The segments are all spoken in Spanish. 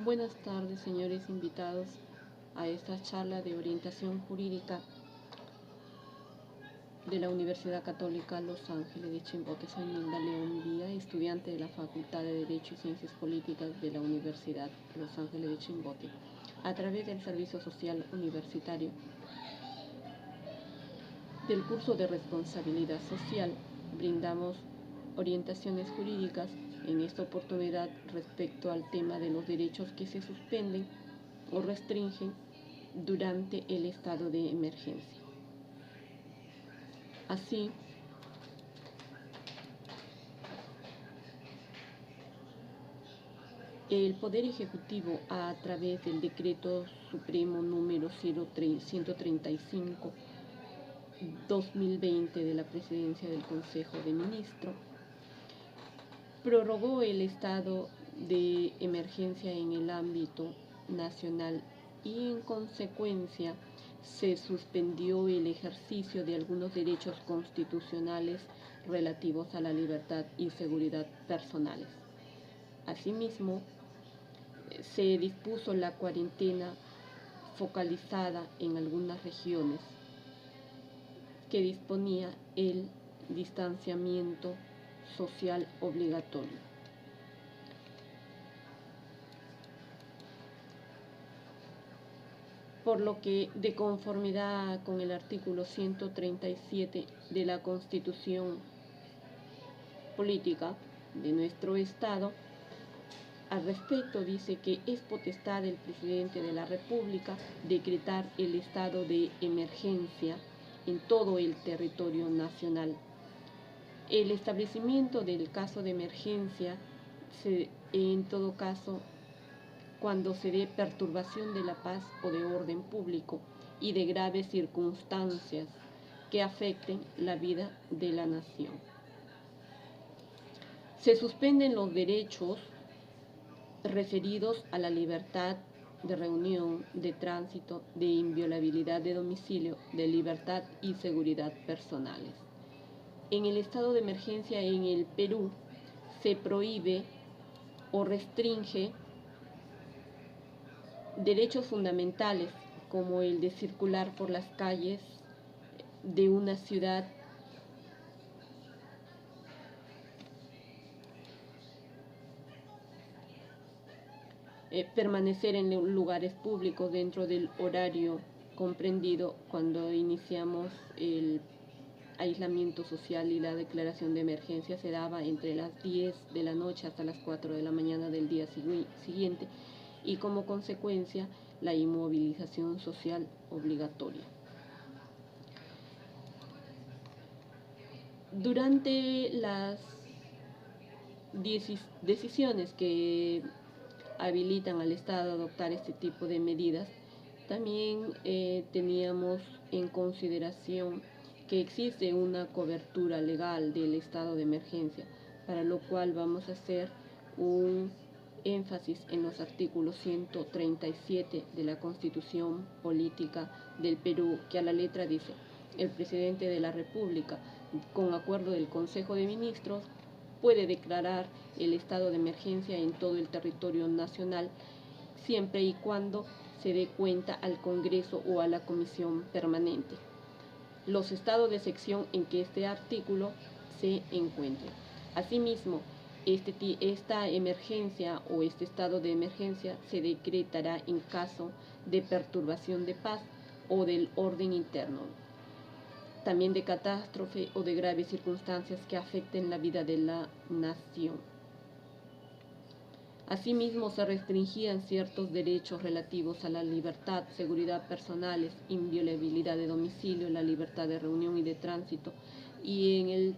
Buenas tardes, señores invitados a esta charla de orientación jurídica de la Universidad Católica Los Ángeles de Chimbote. Soy Nilda León Vía, estudiante de la Facultad de Derecho y Ciencias Políticas de la Universidad Los Ángeles de Chimbote, a través del Servicio Social Universitario del curso de Responsabilidad Social. Brindamos orientaciones jurídicas en esta oportunidad respecto al tema de los derechos que se suspenden o restringen durante el estado de emergencia. Así, el Poder Ejecutivo, a través del Decreto Supremo número 135/2020 de la Presidencia del Consejo de Ministros, prorrogó el estado de emergencia en el ámbito nacional y, en consecuencia, se suspendió el ejercicio de algunos derechos constitucionales relativos a la libertad y seguridad personales. Asimismo, se dispuso la cuarentena focalizada en algunas regiones que disponía el distanciamiento social obligatorio. Por lo que, de conformidad con el artículo 137 de la Constitución Política de nuestro Estado, al respecto dice que es potestad del presidente de la República decretar el estado de emergencia en todo el territorio nacional. El establecimiento del caso de emergencia, en todo caso, cuando se dé perturbación de la paz o de orden público y de graves circunstancias que afecten la vida de la nación. Se suspenden los derechos referidos a la libertad de reunión, de tránsito, de inviolabilidad de domicilio, de libertad y seguridad personales. En el estado de emergencia en el Perú se prohíbe o restringe derechos fundamentales como el de circular por las calles de una ciudad permanecer en lugares públicos dentro del horario comprendido cuando iniciamos el aislamiento social, y la declaración de emergencia se daba entre las 10 de la noche hasta las 4 de la mañana del día siguiente, y como consecuencia la inmovilización social obligatoria. Durante las decisiones que habilitan al Estado a adoptar este tipo de medidas, también teníamos en consideración que existe una cobertura legal del estado de emergencia, para lo cual vamos a hacer un énfasis en los artículos 137 de la Constitución Política del Perú, que a la letra dice: el presidente de la República, con acuerdo del Consejo de Ministros, puede declarar el estado de emergencia en todo el territorio nacional, siempre y cuando se dé cuenta al Congreso o a la Comisión Permanente los estados de excepción en que este artículo se encuentre. Asimismo, esta emergencia o este estado de emergencia se decretará en caso de perturbación de paz o del orden interno, también de catástrofe o de graves circunstancias que afecten la vida de la nación. Asimismo, se restringían ciertos derechos relativos a la libertad, seguridad personales, inviolabilidad de domicilio, la libertad de reunión y de tránsito, y en el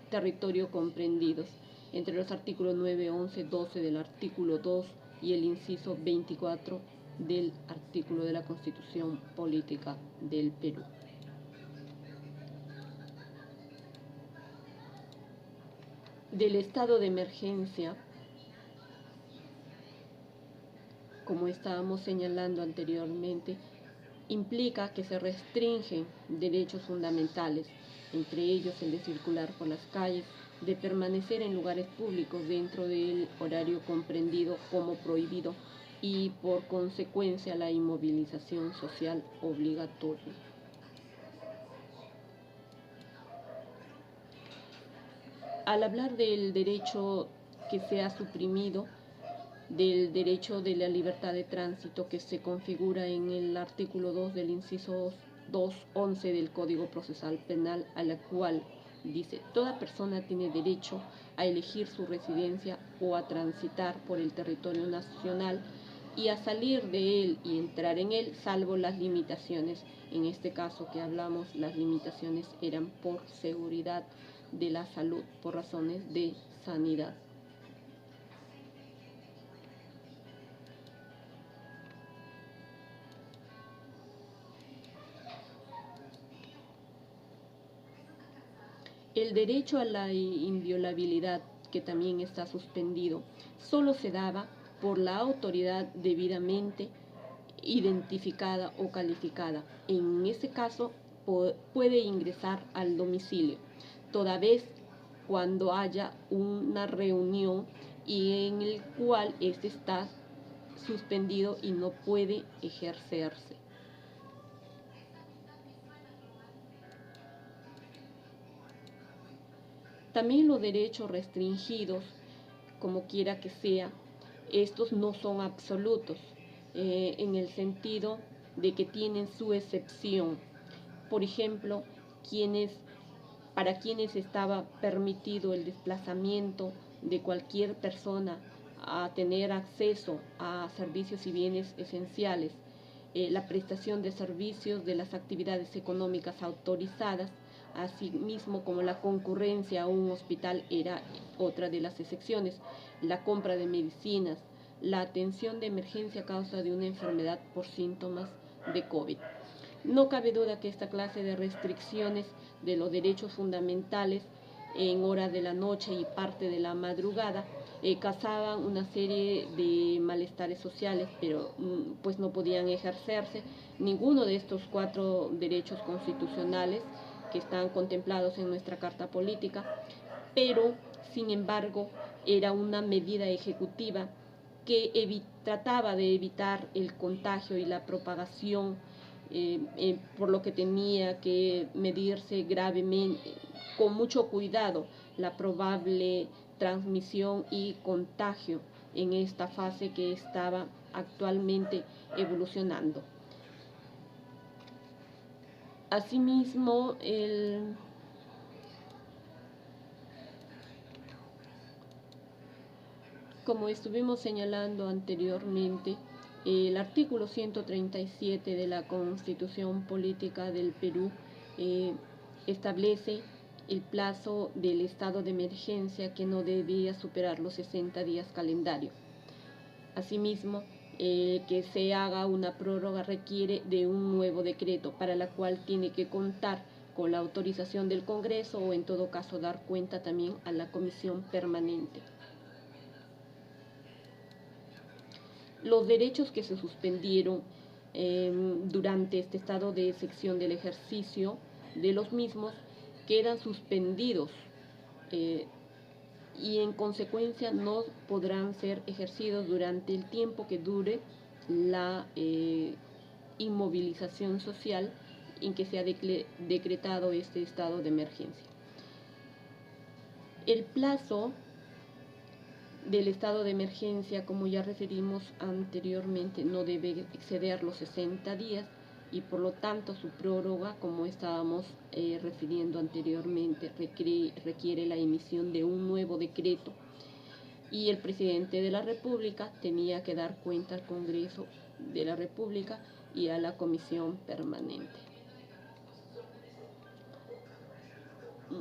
territorio comprendidos entre los artículos 9, 11, 12 del artículo 2 y el inciso 24 del artículo de la Constitución Política del Perú. Del estado de emergencia, como estábamos señalando anteriormente, implica que se restringen derechos fundamentales, entre ellos el de circular por las calles de permanecer en lugares públicos dentro del horario comprendido como prohibido y por consecuencia la inmovilización social obligatoria. Al hablar del derecho que se ha suprimido, del derecho de la libertad de tránsito que se configura en el artículo 2 del inciso 211 del Código Procesal Penal, a la cual dice: toda persona tiene derecho a elegir su residencia o a transitar por el territorio nacional y a salir de él y entrar en él, salvo las limitaciones. En este caso que hablamos, las limitaciones eran por seguridad de la salud, por razones de sanidad. El derecho a la inviolabilidad, que también está suspendido, solo se daba por la autoridad debidamente identificada o calificada. En ese caso puede ingresar al domicilio, toda vez cuando haya una reunión y en el cual éste está suspendido y no puede ejercerse. También los derechos restringidos, como quiera que sea, estos no son absolutos, en el sentido de que tienen su excepción. Por ejemplo, para quienes estaba permitido el desplazamiento de cualquier persona a tener acceso a servicios y bienes esenciales, la prestación de servicios de las actividades económicas autorizadas, asimismo como la concurrencia a un hospital era otra de las excepciones, la compra de medicinas, la atención de emergencia a causa de una enfermedad por síntomas de COVID. No cabe duda que esta clase de restricciones de los derechos fundamentales en horas de la noche y parte de la madrugada causaban una serie de malestares sociales, pero pues no podían ejercerse ninguno de estos 4 derechos constitucionales que están contemplados en nuestra Carta Política, pero sin embargo era una medida ejecutiva que trataba de evitar el contagio y la propagación, por lo que tenía que medirse gravemente, con mucho cuidado, la probable transmisión y contagio en esta fase que estaba actualmente evolucionando. Asimismo, como estuvimos señalando anteriormente, el artículo 137 de la Constitución Política del Perú establece el plazo del estado de emergencia que no debía superar los 60 días calendario. Asimismo, que se haga una prórroga requiere de un nuevo decreto, para la cual tiene que contar con la autorización del Congreso o en todo caso dar cuenta también a la Comisión Permanente. Los derechos que se suspendieron durante este estado de excepción del ejercicio de los mismos quedan suspendidos y en consecuencia no podrán ser ejercidos durante el tiempo que dure la inmovilización social en que se ha decretado este estado de emergencia. El plazo del estado de emergencia, como ya referimos anteriormente, no debe exceder los 60 días y por lo tanto su prórroga, como estábamos refiriendo anteriormente, requiere la emisión de un nuevo decreto y el presidente de la República tenía que dar cuenta al Congreso de la República y a la Comisión Permanente.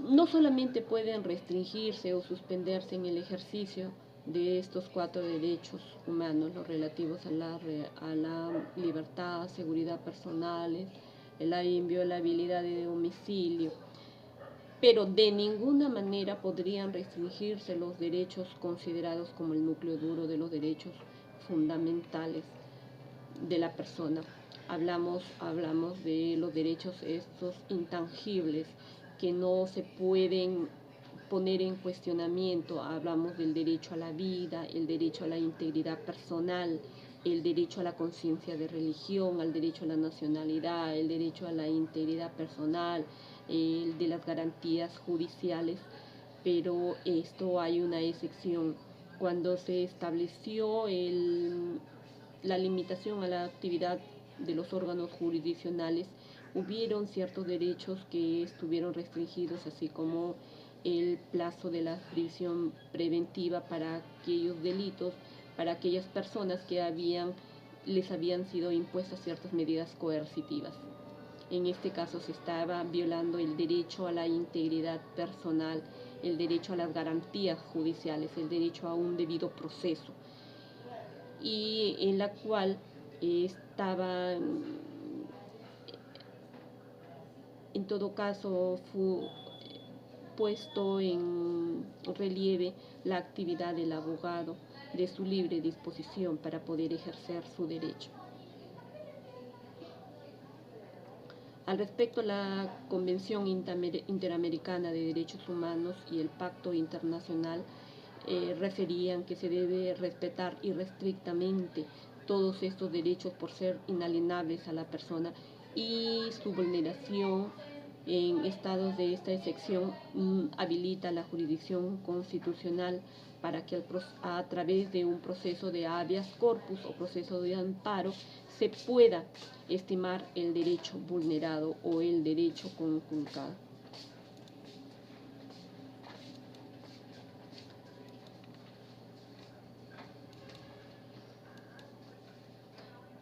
No solamente pueden restringirse o suspenderse en el ejercicio de estos 4 derechos humanos, los relativos a la libertad, seguridad personales, la inviolabilidad de domicilio, pero de ninguna manera podrían restringirse los derechos considerados como el núcleo duro de los derechos fundamentales de la persona. Hablamos de los derechos estos intangibles que no se pueden poner en cuestionamiento. Hablamos del derecho a la vida, el derecho a la integridad personal, el derecho a la conciencia de religión, al derecho a la nacionalidad, el derecho a la integridad personal, el de las garantías judiciales, pero esto hay una excepción. Cuando se estableció la limitación a la actividad de los órganos jurisdiccionales, hubieron ciertos derechos que estuvieron restringidos, así como el plazo de la prisión preventiva para aquellos delitos, para aquellas personas que les habían sido impuestas ciertas medidas coercitivas. En este caso se estaba violando el derecho a la integridad personal, el derecho a las garantías judiciales, el derecho a un debido proceso, y en la cual estaba, en todo caso, fue puesto en relieve la actividad del abogado de su libre disposición para poder ejercer su derecho. Al respecto, la Convención Interamericana de Derechos Humanos y el Pacto Internacional referían que se debe respetar irrestrictamente todos estos derechos por ser inalienables a la persona, y su vulneración en estados de esta excepción habilita la jurisdicción constitucional para que a través de un proceso de habeas corpus o proceso de amparo se pueda estimar el derecho vulnerado o el derecho conculcado.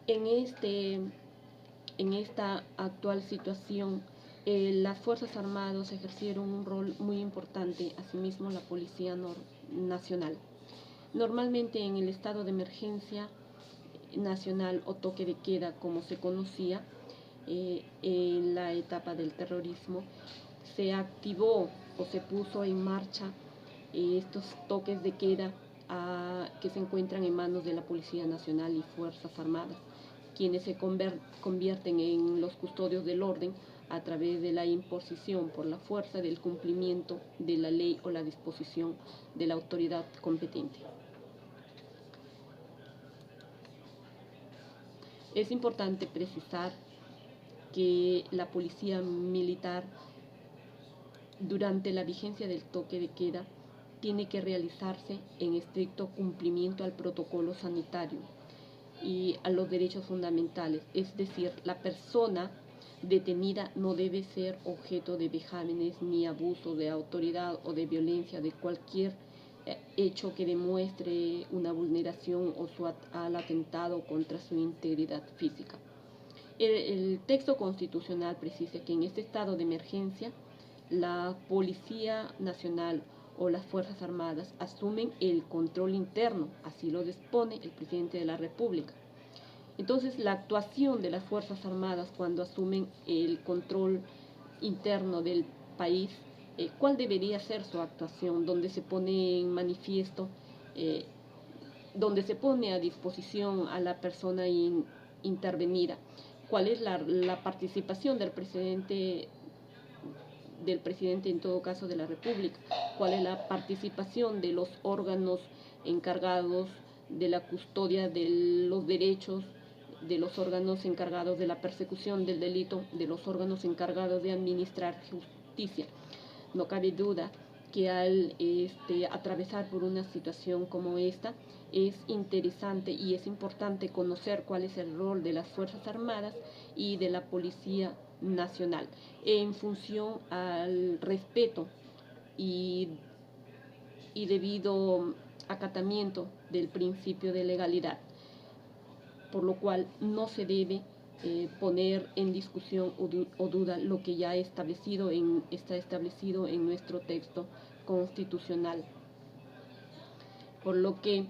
En esta actual situación, las Fuerzas Armadas ejercieron un rol muy importante, asimismo la Policía Nacional. Normalmente en el estado de emergencia nacional o toque de queda, como se conocía en la etapa del terrorismo, se activó o se puso en marcha estos toques de queda que se encuentran en manos de la Policía Nacional y Fuerzas Armadas, quienes se convierten en los custodios del orden a través de la imposición por la fuerza del cumplimiento de la ley o la disposición de la autoridad competente. Es importante precisar que la policía militar, durante la vigencia del toque de queda, tiene que realizarse en estricto cumplimiento al protocolo sanitario y a los derechos fundamentales. Es decir, la persona detenida no debe ser objeto de vejámenes ni abuso de autoridad o de violencia, de cualquier hecho que demuestre una vulneración o al atentado contra su integridad física. El texto constitucional precisa que en este estado de emergencia la Policía Nacional o las Fuerzas Armadas asumen el control interno, así lo dispone el presidente de la República. Entonces, la actuación de las Fuerzas Armadas cuando asumen el control interno del país, ¿cuál debería ser su actuación? Donde se pone en manifiesto, donde se pone a disposición a la persona intervenida. ¿Cuál es la participación del presidente en todo caso de la República? ¿Cuál es la participación de los órganos encargados de la custodia de los derechos, de los órganos encargados de la persecución del delito, de los órganos encargados de administrar justicia? No cabe duda que al atravesar por una situación como esta, es interesante y es importante conocer cuál es el rol de las Fuerzas Armadas y de la Policía Nacional en función al respeto y debido acatamiento del principio de legalidad, por lo cual no se debe poner en discusión o duda lo que ya está establecido en nuestro texto constitucional, por lo que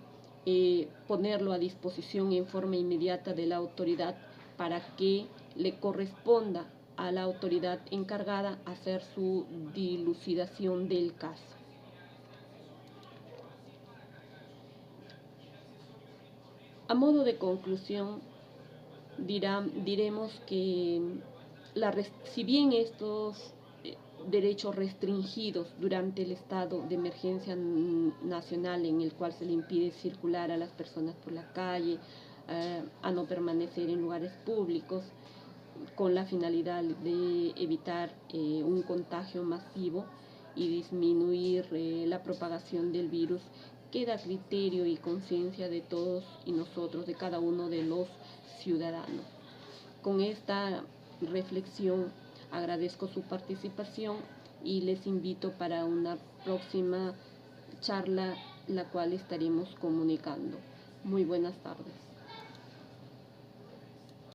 ponerlo a disposición en forma inmediata de la autoridad para que le corresponda a la autoridad encargada hacer su dilucidación del caso. A modo de conclusión, diremos que si bien estos derechos restringidos durante el estado de emergencia nacional, en el cual se le impide circular a las personas por la calle, a no permanecer en lugares públicos, con la finalidad de evitar un contagio masivo y disminuir la propagación del virus, queda a criterio y conciencia de todos y nosotros, de cada uno de los ciudadanos. Con esta reflexión agradezco su participación y les invito para una próxima charla, la cual estaremos comunicando. Muy buenas tardes.